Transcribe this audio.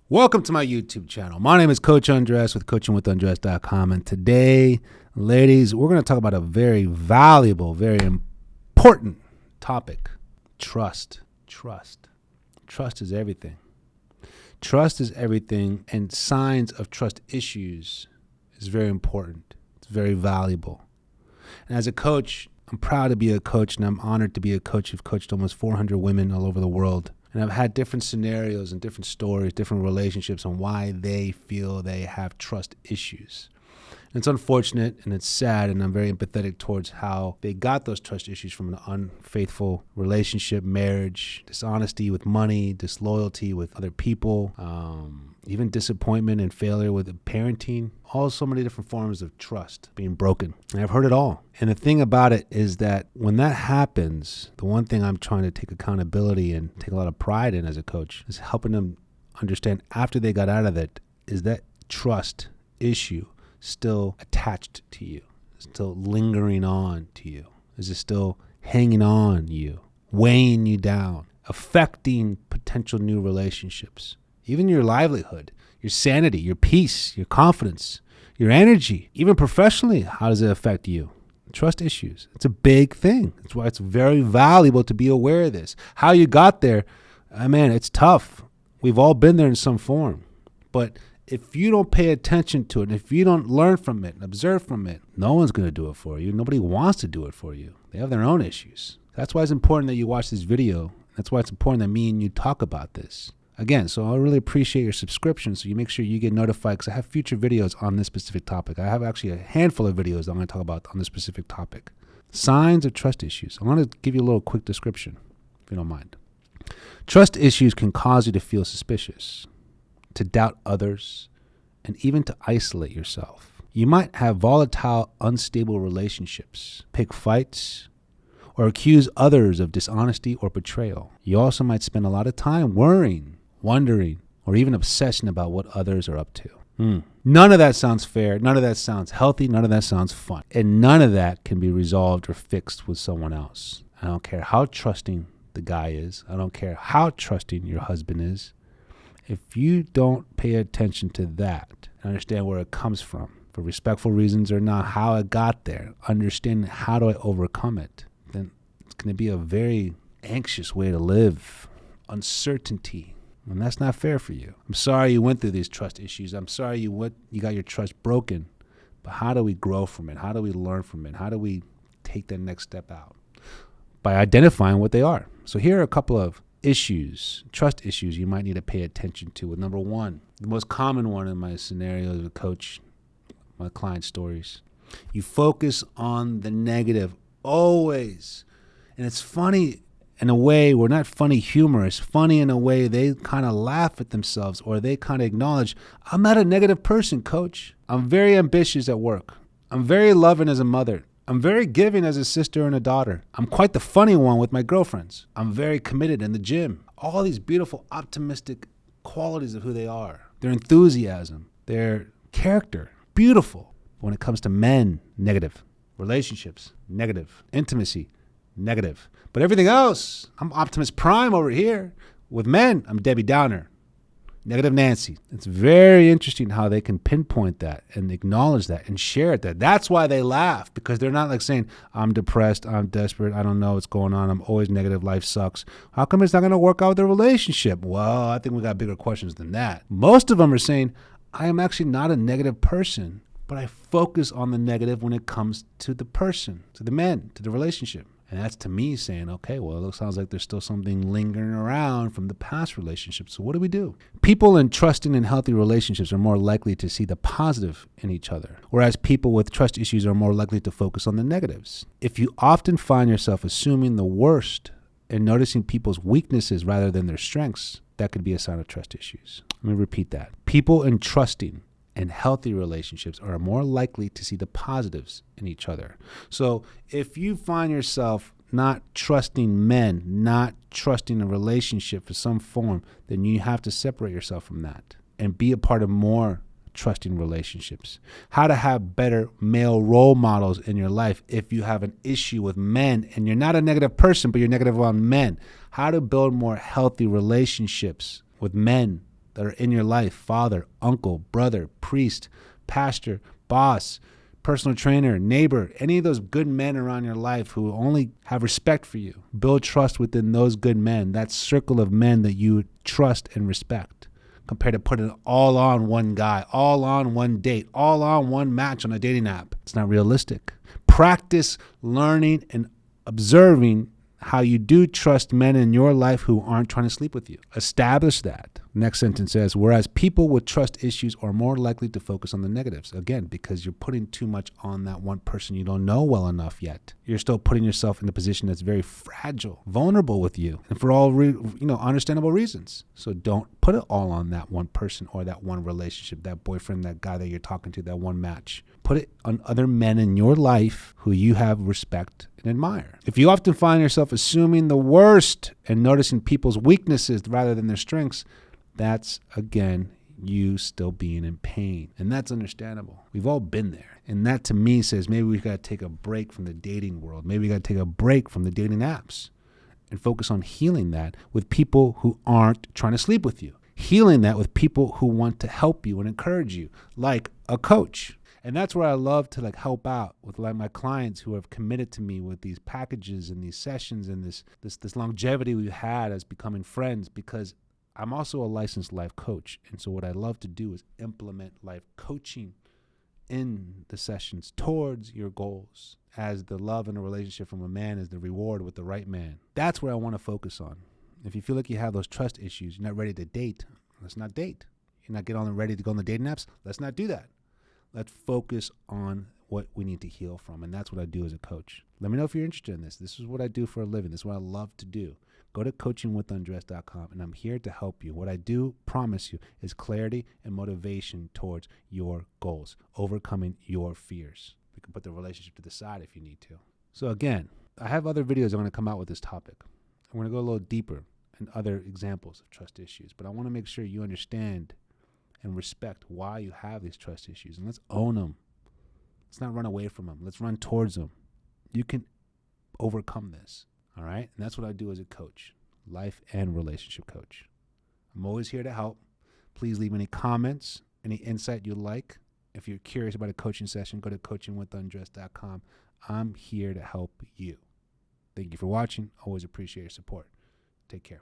Welcome to my YouTube channel. My name is Coach Undress with coachingwithundress.com. And today, ladies, we're going to talk about a very valuable, very important topic. Trust. Trust is everything. Trust is everything, and signs of trust issues is very important. It's very valuable. And as a coach, I'm proud to be a coach, and I'm honored to be a coach. I've coached almost 400 women all over the world. And I've had different scenarios and different stories, different relationships on why they feel they have trust issues. And it's unfortunate and it's sad, and I'm very empathetic towards how they got those trust issues from an unfaithful relationship, marriage, dishonesty with money, disloyalty with other people, even disappointment and failure with parenting, so many different forms of trust being broken. And I've heard it all. And the thing about it is that when that happens, the one thing I'm trying to take accountability and take a lot of pride in as a coach is helping them understand after they got out of it, is that trust issue still attached to you, still lingering on to you? Is it still hanging on you, weighing you down, affecting potential new relationships, even your livelihood, your sanity, your peace, your confidence, your energy, even professionally? How does it affect you? Trust issues. It's a big thing. That's why it's very valuable to be aware of this. How you got there, man, it's tough. We've all been there in some form. But if you don't pay attention to it, if you don't learn from it and observe from it, no one's going to do it for you. Nobody wants to do it for you. They have their own issues. That's why it's important that you watch this video. That's why it's important that me and you talk about this. Again, so I really appreciate your subscription, so you make sure you get notified, because I have future videos on this specific topic. I have actually a handful of videos that I'm going to talk about on this specific topic. Signs of trust issues. I want to give you a little quick description, if you don't mind. Trust issues can cause you to feel suspicious, to doubt others, and even to isolate yourself. You might have volatile, unstable relationships, pick fights, or accuse others of dishonesty or betrayal. You also might spend a lot of time worrying, wondering, or even obsessing about what others are up to. None of that sounds fair. None of that sounds healthy. None of that sounds fun. And none of that can be resolved or fixed with someone else. I don't care how trusting the guy is. I don't care how trusting your husband is. If you don't pay attention to that and understand where it comes from, for respectful reasons or not, how it got there, understanding how do I overcome it, then it's going to be a very anxious way to live. Uncertainty. And that's not fair for you. I'm sorry you went through these trust issues. I'm sorry you got your trust broken. But how do we grow from it? How do we learn from it? How do we take that next step out? By identifying what they are. So here are a couple of issues, trust issues you might need to pay attention to. With number one, the most common one in my scenarios as a coach, my client stories. You focus on the negative always. And it's funny in a way, we're not funny humorous. Funny in a way they kind of laugh at themselves, or they kind of acknowledge, I'm not a negative person, coach. I'm very ambitious at work. I'm very loving as a mother. I'm very giving as a sister and a daughter. I'm quite the funny one with my girlfriends. I'm very committed in the gym. All these beautiful, optimistic qualities of who they are. Their enthusiasm, their character, beautiful. When it comes to men, negative. Relationships, negative. Intimacy, negative. But everything else, I'm Optimus Prime over here. With men, I'm Debbie Downer. Negative Nancy. It's very interesting how they can pinpoint that and acknowledge that and share it. That's why they laugh, because they're not like saying, I'm depressed, I'm desperate, I don't know what's going on, I'm always negative, life sucks. How come it's not going to work out with the relationship? Well, I think we got bigger questions than that. Most of them are saying, I am actually not a negative person, but I focus on the negative when it comes to the person, to the men, to the relationship. And that's to me saying, okay, well, it sounds like there's still something lingering around from the past relationship. So what do we do? People in trusting and healthy relationships are more likely to see the positive in each other, whereas people with trust issues are more likely to focus on the negatives. If you often find yourself assuming the worst and noticing people's weaknesses rather than their strengths, that could be a sign of trust issues. Let me repeat that. People in trusting and healthy relationships are more likely to see the positives in each other. So if you find yourself not trusting men, not trusting a relationship for some form, then you have to separate yourself from that and be a part of more trusting relationships. How to have better male role models in your life if you have an issue with men and you're not a negative person, but you're negative on men. How to build more healthy relationships with men that are in your life, father, uncle, brother, priest, pastor, boss, personal trainer, neighbor, any of those good men around your life who only have respect for you. Build trust within those good men, that circle of men that you trust and respect, compared to putting it all on one guy, all on one date, all on one match on a dating app. It's not realistic. Practice learning and observing how you do trust men in your life who aren't trying to sleep with you. Establish that. Next sentence says, whereas people with trust issues are more likely to focus on the negatives. Again, because you're putting too much on that one person you don't know well enough yet. You're still putting yourself in a position that's very fragile, vulnerable with you, and for all understandable reasons. So don't put it all on that one person or that one relationship, that boyfriend, that guy that you're talking to, that one match. Put it on other men in your life who you have respect and admire. If you often find yourself assuming the worst and noticing people's weaknesses rather than their strengths, that's, again, you still being in pain. And that's understandable. We've all been there. And that to me says maybe we got to take a break from the dating world. Maybe we got to take a break from the dating apps and focus on healing that with people who aren't trying to sleep with you. Healing that with people who want to help you and encourage you, like a coach. And that's where I love to help out with my clients who have committed to me with these packages and these sessions and this longevity we've had as becoming friends, because I'm also a licensed life coach. And so what I love to do is implement life coaching in the sessions towards your goals, as the love in a relationship from a man is the reward with the right man. That's where I want to focus on. If you feel like you have those trust issues, you're not ready to date, let's not date. You're not getting ready to go on the dating apps, let's not do that. Let's focus on what we need to heal from. And that's what I do as a coach. Let me know if you're interested in this. This is what I do for a living. This is what I love to do. Go to coachingwithundress.com, and I'm here to help you. What I do promise you is clarity and motivation towards your goals, overcoming your fears. We can put the relationship to the side if you need to. So again, I have other videos I'm going to come out with this topic. I'm going to go a little deeper in other examples of trust issues, but I want to make sure you understand and respect why you have these trust issues. And let's own them. Let's not run away from them. Let's run towards them. You can overcome this. All right? And that's what I do as a coach, life and relationship coach. I'm always here to help. Please leave any comments, any insight you like. If you're curious about a coaching session, go to coachingwithundress.com. I'm here to help you. Thank you for watching. Always appreciate your support. Take care.